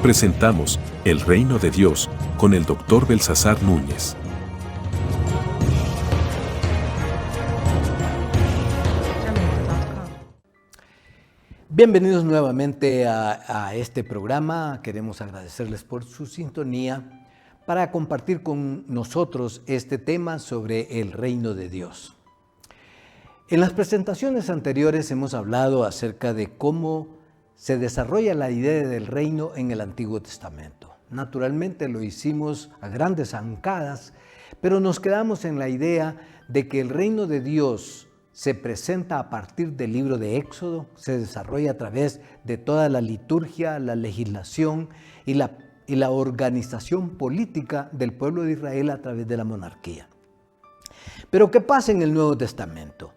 Presentamos El Reino de Dios con el Dr. Belsasar Núñez. Bienvenidos nuevamente a este programa. Queremos agradecerles por su sintonía para compartir con nosotros este tema sobre el reino de Dios. En las presentaciones anteriores hemos hablado acerca de cómo se desarrolla la idea del reino en el Antiguo Testamento. Naturalmente lo hicimos a grandes zancadas, pero nos quedamos en la idea de que el reino de Dios se presenta a partir del libro de Éxodo, se desarrolla a través de toda la liturgia, la legislación y la organización política del pueblo de Israel a través de la monarquía. Pero ¿qué pasa en el Nuevo Testamento?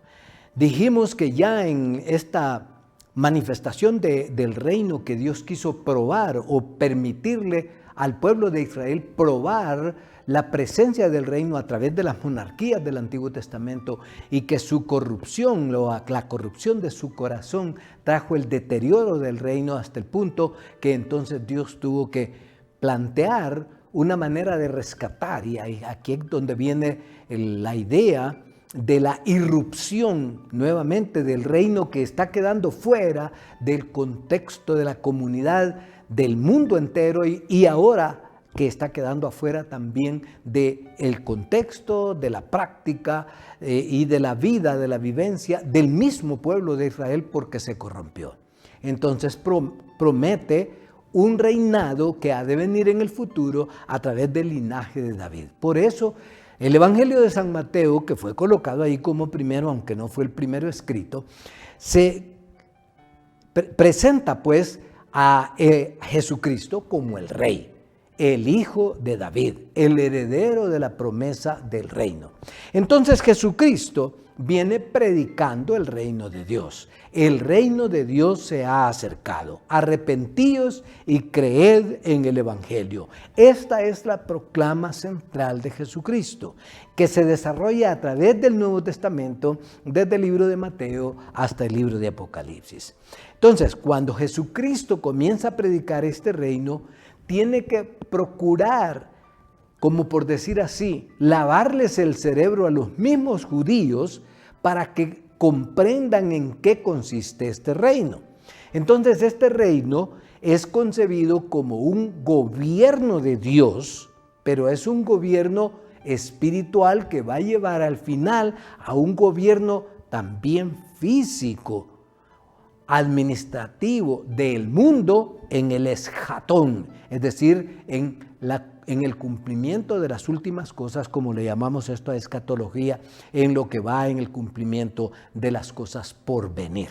Dijimos que ya en esta manifestación del reino que Dios quiso probar o permitirle al pueblo de Israel probar la presencia del reino a través de las monarquías del Antiguo Testamento y que su corrupción, la corrupción de su corazón trajo el deterioro del reino hasta el punto que entonces Dios tuvo que plantear una manera de rescatar, y aquí es donde viene la idea de la irrupción nuevamente del reino que está quedando fuera del contexto de la comunidad del mundo entero y ahora que está quedando afuera también del contexto, de la práctica y de la vida, de la vivencia del mismo pueblo de Israel porque se corrompió. Entonces promete un reinado que ha de venir en el futuro a través del linaje de David. Por eso el Evangelio de San Mateo, que fue colocado ahí como primero, aunque no fue el primero escrito, se presenta pues a Jesucristo como el Rey, el Hijo de David, el heredero de la promesa del reino. Entonces Jesucristo viene predicando el reino de Dios. El reino de Dios se ha acercado. Arrepentíos y creed en el Evangelio. Esta es la proclama central de Jesucristo, que se desarrolla a través del Nuevo Testamento, desde el libro de Mateo hasta el libro de Apocalipsis. Entonces, cuando Jesucristo comienza a predicar este reino, tiene que procurar, como por decir así, lavarles el cerebro a los mismos judíos para que comprendan en qué consiste este reino. Entonces este reino es concebido como un gobierno de Dios, pero es un gobierno espiritual que va a llevar al final a un gobierno también físico, administrativo del mundo en el esjatón, es decir, en el cumplimiento de las últimas cosas, como le llamamos esto a escatología, en lo que va en el cumplimiento de las cosas por venir.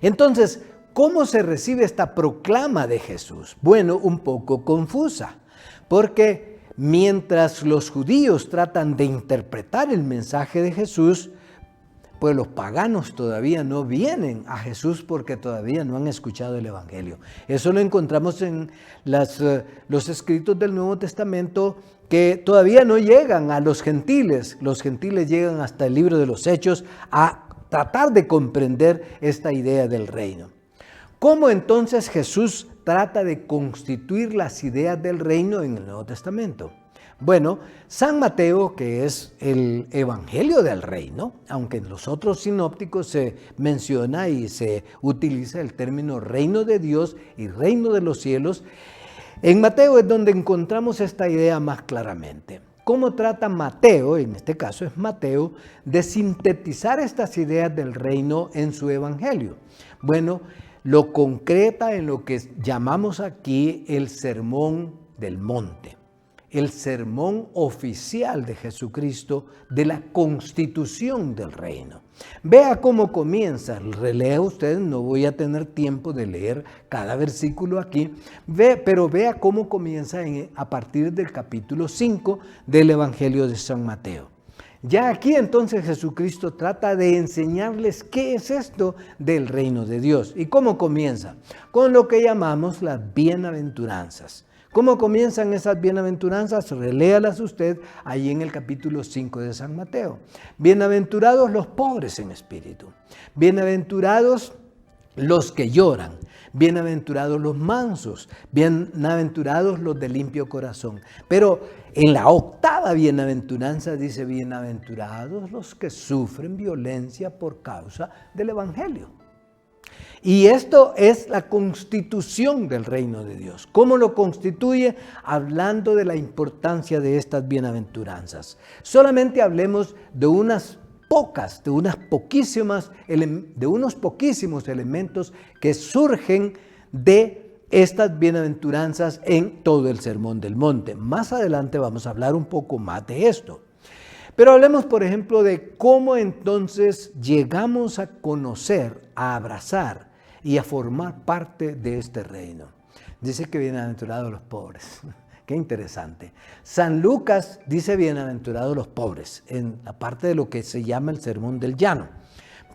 Entonces, ¿cómo se recibe esta proclama de Jesús? Bueno, un poco confusa, porque mientras los judíos tratan de interpretar el mensaje de Jesús, pues los paganos todavía no vienen a Jesús porque todavía no han escuchado el Evangelio. Eso lo encontramos en los escritos del Nuevo Testamento que todavía no llegan a los gentiles. Los gentiles llegan hasta el libro de los Hechos a tratar de comprender esta idea del reino. ¿Cómo entonces Jesús trata de constituir las ideas del reino en el Nuevo Testamento? Bueno, San Mateo, que es el Evangelio del Reino, aunque en los otros sinópticos se menciona y se utiliza el término reino de Dios y reino de los cielos, en Mateo es donde encontramos esta idea más claramente. ¿Cómo trata Mateo, en este caso es Mateo, de sintetizar estas ideas del reino en su Evangelio? Bueno, lo concreta en lo que llamamos aquí el Sermón del Monte. El sermón oficial de Jesucristo de la constitución del reino. Vea cómo comienza, relea usted, no voy a tener tiempo de leer cada versículo aquí, pero vea cómo comienza a partir del capítulo 5 del Evangelio de San Mateo. Ya aquí entonces Jesucristo trata de enseñarles qué es esto del reino de Dios. ¿Y cómo comienza? Con lo que llamamos las bienaventuranzas. ¿Cómo comienzan esas bienaventuranzas? Reléalas usted ahí en el capítulo 5 de San Mateo. Bienaventurados los pobres en espíritu. Bienaventurados los que lloran. bienaventurados los mansos, bienaventurados los de limpio corazón. Pero en la octava bienaventuranza dice, bienaventurados los que sufren violencia por causa del Evangelio. Y esto es la constitución del reino de Dios. ¿Cómo lo constituye? Hablando de la importancia de estas bienaventuranzas. Solamente hablemos de unos poquísimos elementos que surgen de estas bienaventuranzas en todo el Sermón del Monte. Más adelante vamos a hablar un poco más de esto. Pero hablemos, por ejemplo, de cómo entonces llegamos a conocer, a abrazar y a formar parte de este reino. Dice que bienaventurados los pobres. Qué interesante. San Lucas dice bienaventurados los pobres, en la parte de lo que se llama el Sermón del Llano.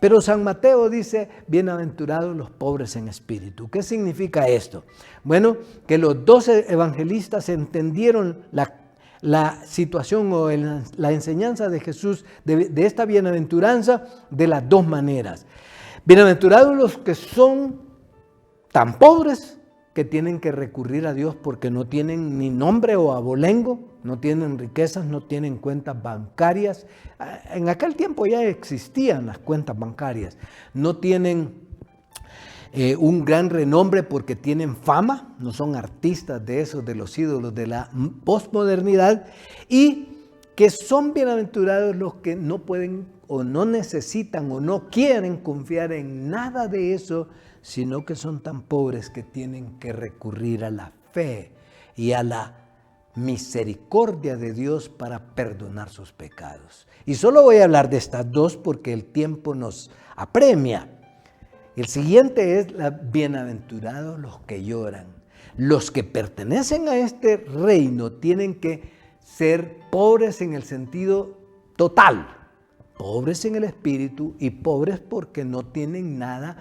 Pero San Mateo dice bienaventurados los pobres en espíritu. ¿Qué significa esto? Bueno, que los 12 evangelistas entendieron la situación o la enseñanza de Jesús de esta bienaventuranza de las dos maneras. Bienaventurados los que son tan pobres que tienen que recurrir a Dios porque no tienen ni nombre o abolengo, no tienen riquezas, no tienen cuentas bancarias. En aquel tiempo ya existían las cuentas bancarias. No tienen un gran renombre porque tienen fama, no son artistas de esos, de los ídolos de la posmodernidad, y que son bienaventurados los que no pueden o no necesitan o no quieren confiar en nada de eso, sino que son tan pobres que tienen que recurrir a la fe y a la misericordia de Dios para perdonar sus pecados. Y solo voy a hablar de estas dos porque el tiempo nos apremia. El siguiente es bienaventurados los que lloran. Los que pertenecen a este reino tienen que ser pobres en el sentido total, pobres en el espíritu y pobres porque no tienen nada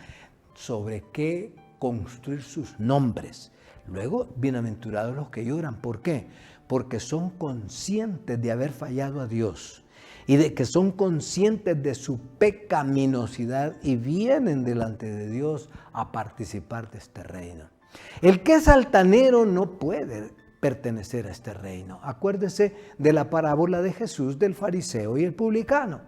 sobre qué construir sus nombres. Luego, bienaventurados los que lloran. ¿Por qué? Porque son conscientes de haber fallado a Dios y de que son conscientes de su pecaminosidad y vienen delante de Dios a participar de este reino. El que es altanero no puede pertenecer a este reino. Acuérdese de la parábola de Jesús del fariseo y el publicano.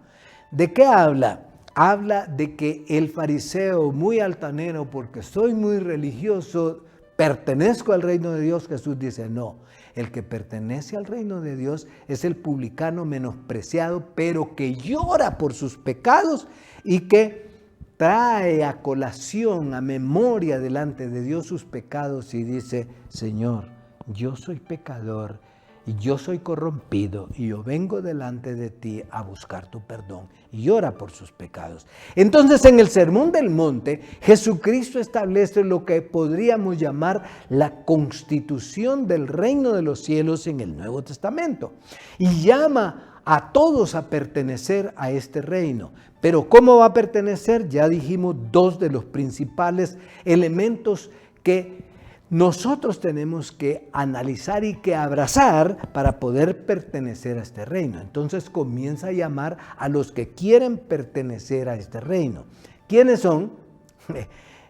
¿De qué habla? Habla de que el fariseo muy altanero, porque soy muy religioso, pertenezco al reino de Dios. Jesús dice, no, el que pertenece al reino de Dios es el publicano menospreciado, pero que llora por sus pecados y que trae a colación, a memoria delante de Dios sus pecados y dice, Señor, yo soy pecador y yo soy corrompido y yo vengo delante de ti a buscar tu perdón, y llora por sus pecados. Entonces, en el Sermón del Monte, Jesucristo establece lo que podríamos llamar la constitución del reino de los cielos en el Nuevo Testamento y llama a todos a pertenecer a este reino. Pero ¿cómo va a pertenecer? Ya dijimos dos de los principales elementos que nosotros tenemos que analizar y que abrazar para poder pertenecer a este reino. Entonces comienza a llamar a los que quieren pertenecer a este reino. ¿Quiénes son?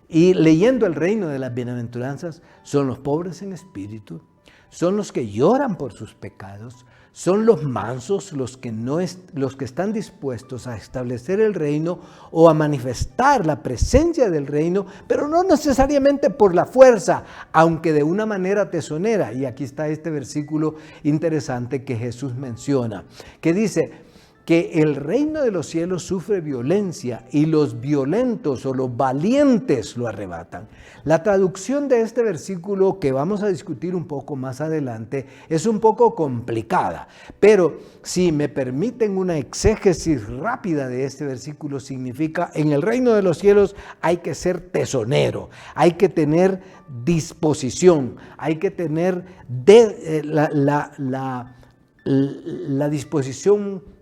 Y leyendo el reino de las bienaventuranzas, son los pobres en espíritu, son los que lloran por sus pecados, son los mansos, los que están dispuestos a establecer el reino o a manifestar la presencia del reino, pero no necesariamente por la fuerza, aunque de una manera tesonera. Y aquí está este versículo interesante que Jesús menciona, que dice que el reino de los cielos sufre violencia y los violentos o los valientes lo arrebatan. La traducción de este versículo, que vamos a discutir un poco más adelante, es un poco complicada, pero si me permiten una exégesis rápida de este versículo, significa en el reino de los cielos hay que ser tesonero, hay que tener disposición, hay que tener la disposición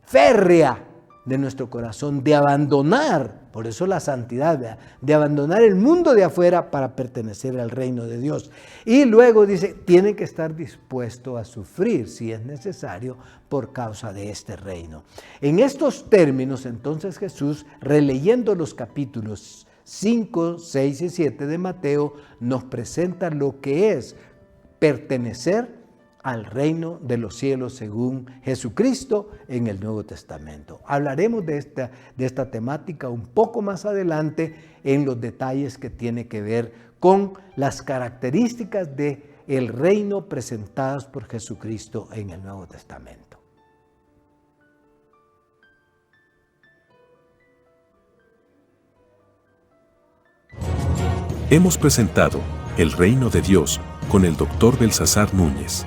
férrea de nuestro corazón, de abandonar, por eso la santidad, de abandonar el mundo de afuera para pertenecer al reino de Dios. Y luego dice, tiene que estar dispuesto a sufrir, si es necesario, por causa de este reino. En estos términos, entonces Jesús, releyendo los capítulos 5, 6 y 7 de Mateo nos presenta lo que es pertenecer al reino de los cielos según Jesucristo en el Nuevo Testamento. Hablaremos de esta temática un poco más adelante en los detalles que tiene que ver con las características del reino presentadas por Jesucristo en el Nuevo Testamento. Hemos presentado El Reino de Dios con el Dr. Belsasar Núñez.